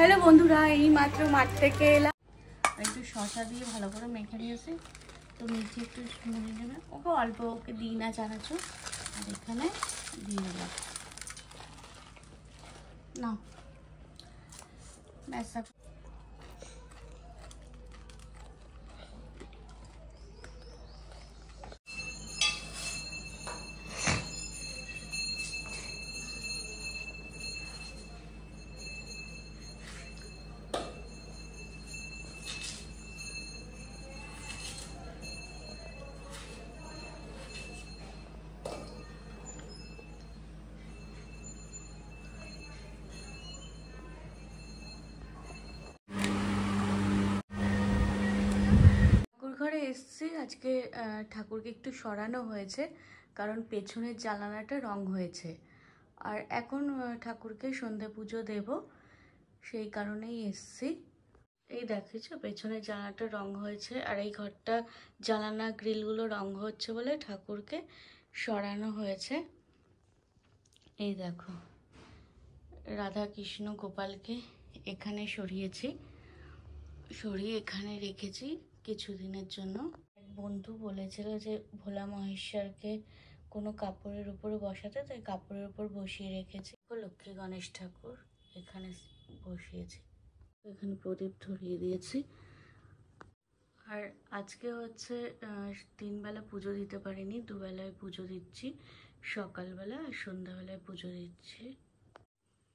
Hello বন্ধুরা, এই মাত্র মাঠ থেকে এলাম। একটু শসা দিয়ে ভালো করে মেখে নিয়েছি। তো মিষ্টি একটু মুড়ে নেবে, ওকে অল্প ওকে দিই না চানাচুর, আর এখানে দিয়ে দিলাম না ব্যাস। ঘরে এসছি আজকে। ঠাকুরকে একটু সরানো হয়েছে কারণ পেছনের জানালাটা রং হয়েছে, আর এখন ঠাকুরকে সন্ধে পুজো দেব, সেই কারণেই এসছি। এই দেখেছো পেছনের জানালাটা রং হয়েছে, আর এই ঘরটা জানালা গ্রিলগুলো রং হচ্ছে বলে ঠাকুরকে সরানো হয়েছে। এই দেখো রাধা কৃষ্ণ গোপালকে এখানে সরিয়েছি, সরিয়ে এখানে রেখেছি কিছুদিনের জন্য। এক বন্ধু বলেছিল যে ভোলা মহেশ্বরকে কোনো কাপড়ের উপরে বসাতে, তাই কাপড়ের উপর বসিয়ে রেখেছি। লক্ষ্মী গণেশ ঠাকুর এখানে বসিয়েছি, এখানে প্রদীপ ধরিয়ে দিয়েছি। আর আজকে হচ্ছে 3 বেলা পুজো দিতে পারিনি, 2 বেলায় পুজো দিচ্ছি, সকালবেলা আর সন্ধ্যাবেলায় পুজো দিচ্ছি।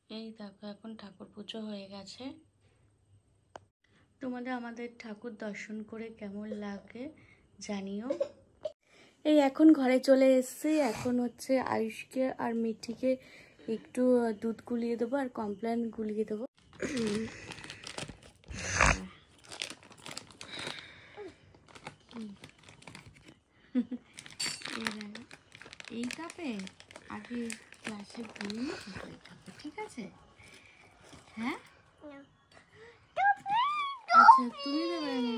এই দেখো এখন ঠাকুর পুজো হয়ে গেছে। তোমাদের আমাদের ঠাকুর দর্শন করে কেমন লাগে জানিও। এই এখন ঘরে চলে এসেছি। এখন হচ্ছে আয়ুষকে আর মিঠিকে একটু দুধ গুলিয়ে দেবো আর কমপ্লেন গুলিয়ে দেবো। এই কাপে আগে গ্লাসে গুলিয়ে খাবে, ঠিক আছে? হ্যাঁ আচ্ছা, তুমি দেবে না?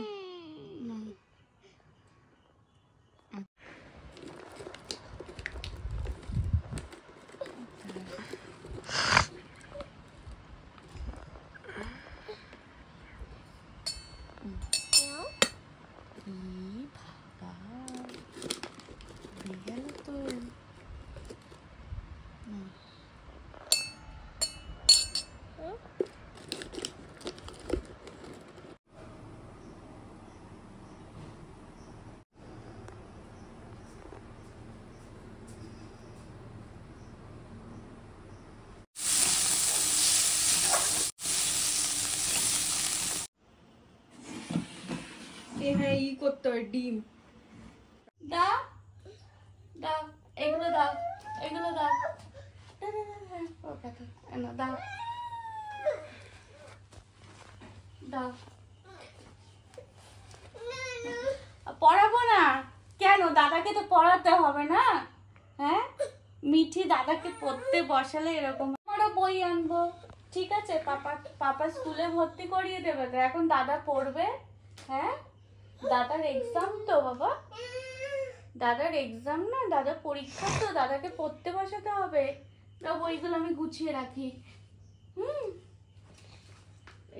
হ্যাঁ ই করতে হয়, ডিম দাও দাও, এগুলো দাও, এগুলো দাও, দাও দাও। পড়াবো না কেন? দাদাকে তো পড়াতে হবে না? হ্যাঁ মিঠি দাদাকে পড়তে বসালে এরকম। আমরা বই আনবো, ঠিক আছে? পাপা স্কুলে ভর্তি করিয়ে দেবে তো, এখন দাদা পড়বে। হ্যাঁ দাদার এক্সাম তো বাবা, দাদার এক্সাম না, দাদার পরীক্ষা তো, দাদাকে পড়তে বসাতে হবে। বইগুলো আমি গুছিয়ে রাখি।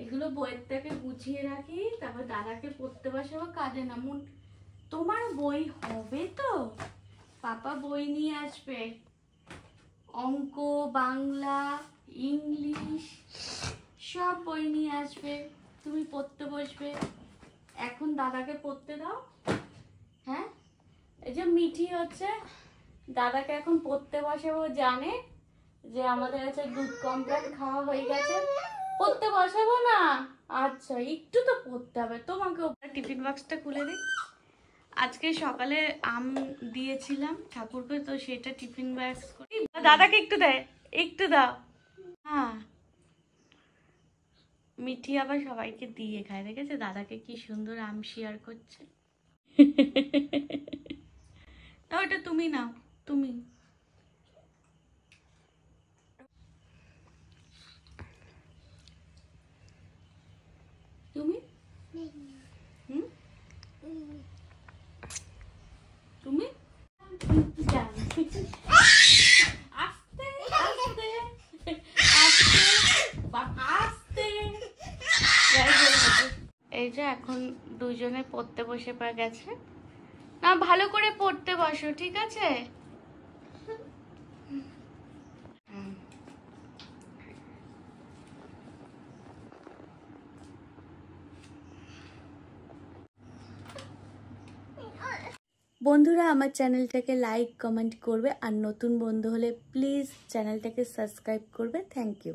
এগুলো বইয়ের থেকে গুছিয়ে রাখি, তারপর দাদাকে পড়তে বসাবো। কাঁদে না মন। তোমার বই হবে তো? পাপা বই নিয়ে আসবে, অঙ্ক, বাংলা, ইংলিশ সব বই নিয়ে আসবে, তুমি পড়তে বসবে। এখন দাদাকে পড়তে দাও। হ্যাঁ এই যে মিঠি হচ্ছে দাদাকে এখন পড়তে বসাবো, জানে যে আমাদের কাছে দুধ কমপ্লেন খাওয়া হয়ে গেছে, পড়তে বসাবো না। আচ্ছা একটু তো পড়তে হবে তোমাকে। টিফিন বক্সটা খুলে দিই। আজকে সকালে আম দিয়েছিলাম ঠাকুরকে, তো সেটা টিফিন বক্স করি। দাদাকে একটু দেয়, একটু দাও। হ্যাঁ মিঠি আবার সবাইকে দিয়ে খায়, দেখেছে দাদাকে কি সুন্দর আম শেয়ার করছে। ওটা তুমি নাও, তুমি। তুমি তুমি আস্তে আস্তে আস্তে আস্তে এই যে এখন দুজনে পড়তে বসে গেছে। না, ভালো করে পড়তে বসো, ঠিক আছে? বন্ধুরা, আমার চ্যানেলটাকে লাইক কমেন্ট করবে, আর নতুন বন্ধু হলে প্লিজ চ্যানেলটাকে সাবস্ক্রাইব করবে। Thank you.